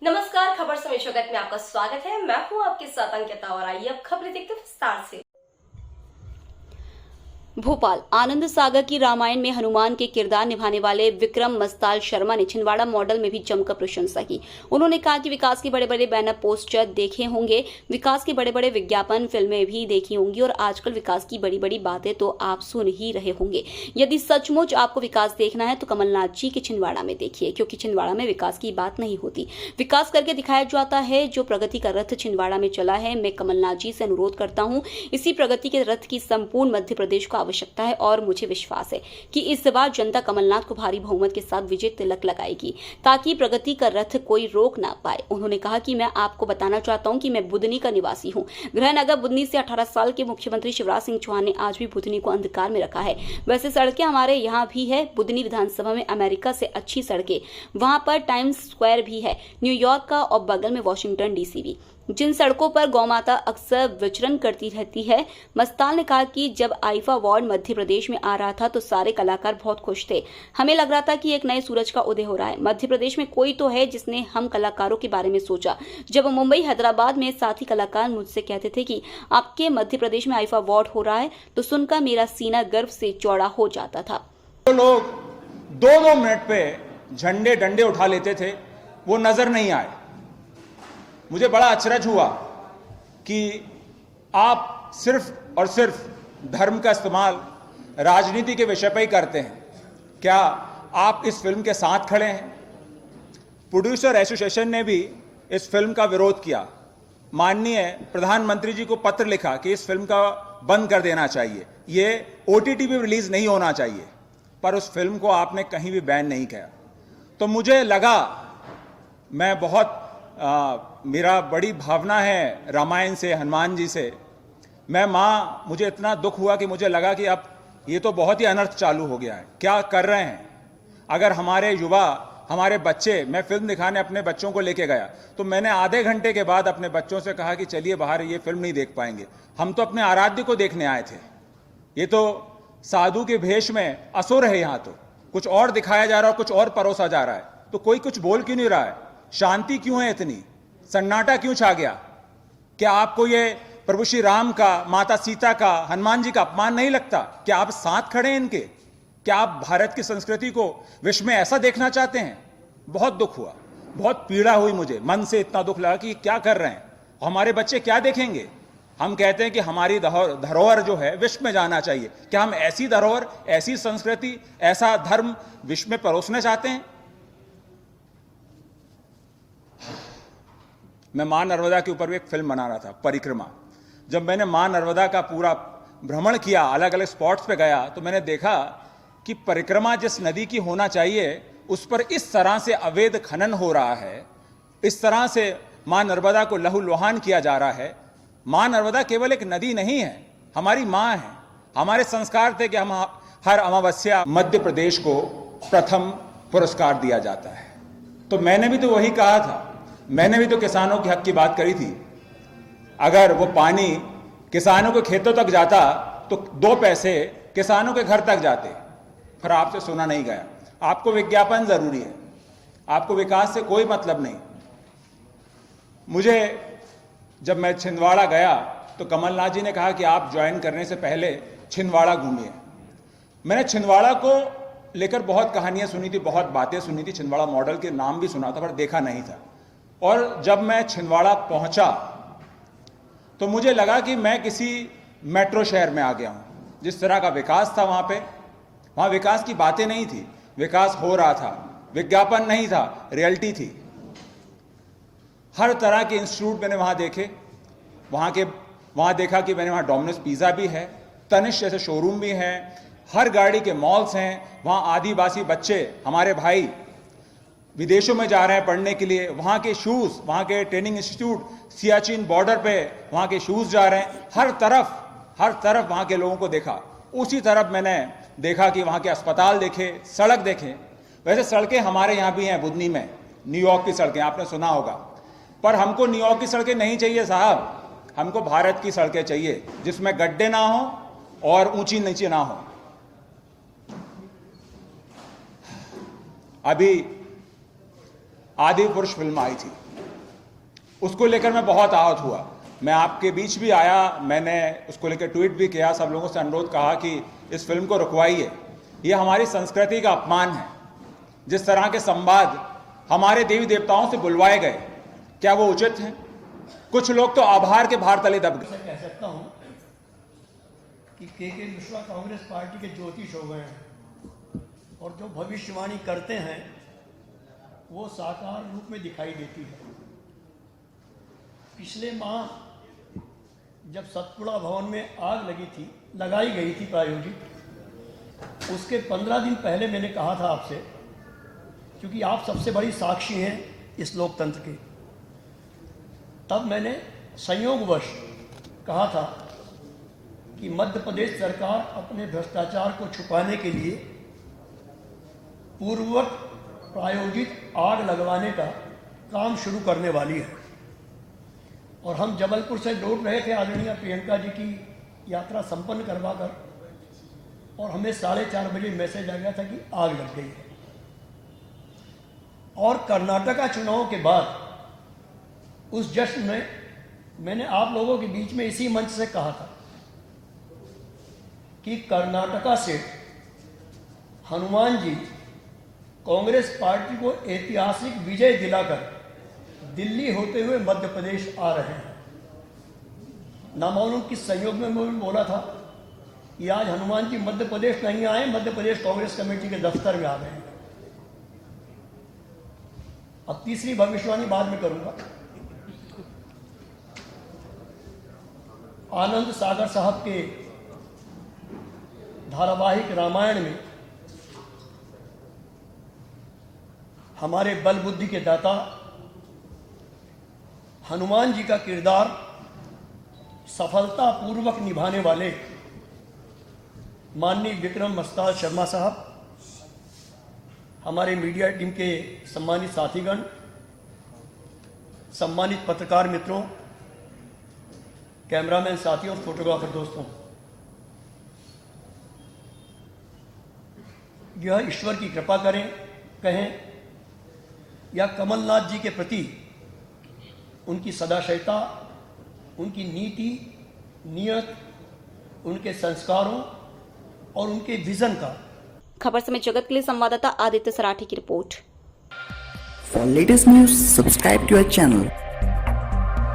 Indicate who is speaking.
Speaker 1: नमस्कार, खबर समय जगत में आपका स्वागत है। मैं हूं आपके साथ अंकिता और आइए अब खबरें देखते हैं विस्तार से। भोपाल आनंद सागर की रामायण में हनुमान के किरदार निभाने वाले विक्रम मस्ताल शर्मा ने छिंदवाड़ा मॉडल में भी जमकर प्रशंसा की। उन्होंने कहा कि विकास के बड़े बड़े बैनर पोस्टर देखे होंगे, विकास के बड़े बड़े विज्ञापन फिल्में भी देखी होंगी और आजकल विकास की बड़ी बड़ी बातें तो आप सुन ही रहे होंगे। यदि सचमुच आपको विकास देखना है तो कमलनाथ जी के छिंदवाड़ा में देखिए, क्योंकि छिंदवाड़ा में विकास की बात नहीं होती, विकास करके दिखाया जाता है। जो प्रगति का रथ छिंदवाड़ा में चला है, मैं कमलनाथ जी से अनुरोध करता हूँ, इसी प्रगति के रथ की संपूर्ण मध्य प्रदेश को आवश्यकता है और मुझे विश्वास है कि इस बार जनता कमलनाथ को भारी बहुमत के साथ विजय तिलक लगाएगी ताकि प्रगति का रथ कोई रोक ना पाए। उन्होंने कहा कि मैं आपको बताना चाहता हूं कि मैं बुधनी का निवासी हूं। गृहनगर बुधनी से 18 साल के मुख्यमंत्री शिवराज सिंह चौहान ने आज भी बुधनी को अंधकार में रखा है। वैसे सड़कें हमारे यहाँ भी है। बुधनी विधानसभा में अमेरिका से अच्छी सड़कें, वहां पर टाइम्स स्क्वायर भी है, न्यूयॉर्क का, और बगल में वॉशिंगटन डीसी भी, जिन सड़कों पर गौमाता अक्सर विचरण करती रहती है। मस्ताल ने कहा कि जब आईफा अवार्ड मध्य प्रदेश में आ रहा था तो सारे कलाकार बहुत खुश थे। हमें लग रहा था कि एक नए सूरज का उदय हो रहा है। मध्य प्रदेश में कोई तो है जिसने हम कलाकारों के बारे में सोचा। जब मुंबई हैदराबाद में साथी कलाकार मुझसे कहते थे कि आपके मध्य प्रदेश में आईफा अवार्ड हो रहा है तो सुनकर मेरा सीना गर्व से चौड़ा हो जाता था।
Speaker 2: तो लोग 2-2 मिनट पे झंडे डंडे उठा लेते थे, वो नजर नहीं आए। मुझे बड़ा अचरज हुआ कि आप सिर्फ और सिर्फ धर्म का इस्तेमाल राजनीति के विषय पर ही करते हैं। क्या आप इस फिल्म के साथ खड़े हैं? प्रोड्यूसर एसोसिएशन ने भी इस फिल्म का विरोध किया। माननीय प्रधानमंत्री जी को पत्र लिखा कि इस फिल्म का बंद कर देना चाहिए, ये ओटीटी पे रिलीज नहीं होना चाहिए, पर उस फिल्म को आपने कहीं भी बैन नहीं किया। तो मुझे लगा, मैं बहुत मेरा बड़ी भावना है रामायण से, हनुमान जी से। मुझे इतना दुख हुआ कि मुझे लगा कि अब ये तो बहुत ही अनर्थ चालू हो गया है। क्या कर रहे हैं? अगर हमारे युवा, हमारे बच्चे, मैं फिल्म दिखाने अपने बच्चों को लेके गया तो मैंने आधे घंटे के बाद अपने बच्चों से कहा कि चलिए बाहर, ये फिल्म नहीं देख पाएंगे, हम तो अपने आराध्य को देखने आए थे। ये तो साधु के भेष में असुर है, यहाँ तो कुछ और दिखाया जा रहा है, कुछ और परोसा जा रहा है। तो कोई कुछ बोल क्यों नहीं रहा है? शांति क्यों है? इतनी सन्नाटा क्यों छा गया? क्या आपको ये प्रभु श्री राम का, माता सीता का, हनुमान जी का अपमान नहीं लगता? क्या आप साथ खड़े हैं इनके? क्या आप भारत की संस्कृति को विश्व में ऐसा देखना चाहते हैं? बहुत दुख हुआ, बहुत पीड़ा हुई मुझे, मन से इतना दुख लगा कि क्या कर रहे हैं, हमारे बच्चे क्या देखेंगे? हम कहते हैं कि हमारी धरोहर जो है विश्व में जाना चाहिए। क्या हम ऐसी धरोहर, ऐसी संस्कृति, ऐसा धर्म विश्व में परोसना चाहते हैं? मैं मां नर्मदा के ऊपर भी एक फिल्म बना रहा था, परिक्रमा। जब मैंने मां नर्मदा का पूरा भ्रमण किया, अलग अलग स्पॉट्स पे गया, तो मैंने देखा कि परिक्रमा जिस नदी की होना चाहिए उस पर इस तरह से अवैध खनन हो रहा है, इस तरह से मां नर्मदा को लहूलुहान किया जा रहा है। मां नर्मदा केवल एक नदी नहीं है, हमारी मां है। हमारे संस्कार थे कि हम हर अमावस्या मध्य प्रदेश को प्रथम पुरस्कार दिया जाता है। तो मैंने भी तो वही कहा था, मैंने भी तो किसानों के हक की बात करी थी। अगर वो पानी किसानों के खेतों तक जाता तो 2 पैसे किसानों के घर तक जाते, फिर आपसे सुना नहीं गया। आपको विज्ञापन जरूरी है, आपको विकास से कोई मतलब नहीं। मुझे जब मैं छिंदवाड़ा गया तो कमलनाथ जी ने कहा कि आप ज्वाइन करने से पहले छिंदवाड़ा घूमिए। मैंने छिंदवाड़ा को लेकर बहुत कहानियां सुनी थी, बहुत बातें सुनी थी, छिंदवाड़ा मॉडल के नाम भी सुना था पर देखा नहीं था। और जब मैं छिंदवाड़ा पहुंचा तो मुझे लगा कि मैं किसी मेट्रो शहर में आ गया हूं। जिस तरह का विकास था वहां विकास की बातें नहीं थी, विकास हो रहा था, विज्ञापन नहीं था, रियलिटी थी। हर तरह के इंस्टीट्यूट मैंने वहां देखे। वहां देखा कि मैंने वहां डोमिनोज पिज्जा भी है, तनिष्क जैसे शोरूम भी है, हर गाड़ी के मॉल्स हैं। वहां आदिवासी बच्चे, हमारे भाई विदेशों में जा रहे हैं पढ़ने के लिए, वहाँ के शूज़, वहाँ के ट्रेनिंग इंस्टीट्यूट, सियाचिन बॉर्डर पे वहाँ के शूज़ जा रहे हैं। हर तरफ वहाँ के लोगों को देखा। उसी तरफ मैंने देखा कि वहाँ के अस्पताल देखे, सड़क देखे। वैसे सड़कें हमारे यहाँ भी हैं बुधनी में, न्यूयॉर्क की सड़कें आपने सुना होगा, पर हमको न्यूयॉर्क की सड़कें नहीं चाहिए साहब, हमको भारत की सड़कें चाहिए जिसमें गड्ढे ना हो और ऊंची नीची ना हो। अभी आदि पुरुष फिल्म आई थी, उसको लेकर मैं बहुत आहत हुआ। मैं आपके बीच भी आया, मैंने उसको लेकर ट्वीट भी किया, सब लोगों से अनुरोध कहा कि इस फिल्म को रुकवाइए। ये हमारी संस्कृति का अपमान है। जिस तरह के संवाद हमारे देवी देवताओं से बुलवाए गए, क्या वो उचित हैं? कुछ लोग तो आभार के भार तले दब गए।
Speaker 3: कह सकता हूं कि के मिश्रा कांग्रेस पार्टी के ज्योतिष हो गए हैं और जो भविष्यवाणी करते हैं वो साकार रूप में दिखाई देती है। पिछले माह जब सतपुड़ा भवन में आग लगाई गई थी प्रायोजित, उसके 15 दिन पहले मैंने कहा था आपसे, क्योंकि आप सबसे बड़ी साक्षी हैं इस लोकतंत्र के, तब मैंने संयोगवश कहा था कि मध्य प्रदेश सरकार अपने भ्रष्टाचार को छुपाने के लिए पूर्ववत प्रायोजित आग लगवाने का काम शुरू करने वाली है। और हम जबलपुर से लौट रहे थे आदरणीय प्रियंका जी की यात्रा संपन्न करवाकर, और हमें 4:30 बजे मैसेज आ गया था कि आग लग गई है। और कर्नाटका चुनाव के बाद उस जश्न में मैंने आप लोगों के बीच में इसी मंच से कहा था कि कर्नाटका से हनुमान जी कांग्रेस पार्टी को ऐतिहासिक विजय दिलाकर दिल्ली होते हुए मध्य प्रदेश आ रहे हैं। नामालूम किस संयोग में मैं बोला था कि आज हनुमान जी मध्य प्रदेश नहीं आए, मध्य प्रदेश कांग्रेस कमेटी के दफ्तर में आ गए हैं। अब तीसरी भविष्यवाणी बाद में करूंगा। आनंद सागर साहब के धारावाहिक रामायण में हमारे बल बुद्धि के दाता हनुमान जी का किरदार सफलतापूर्वक निभाने वाले माननीय विक्रम मस्ताल शर्मा साहब, हमारे मीडिया टीम के सम्मानित साथीगण, सम्मानित पत्रकार मित्रों, कैमरामैन साथियों, फोटोग्राफर दोस्तों, यह ईश्वर की कृपा कहें या कमलनाथ जी के प्रति उनकी सदाशयता, उनकी नीति, नियत, उनके संस्कारों और उनके विजन का।
Speaker 1: खबर समय जगत के लिए संवाददाता आदित्य सराठी की report.
Speaker 4: For latest news, subscribe to our channel.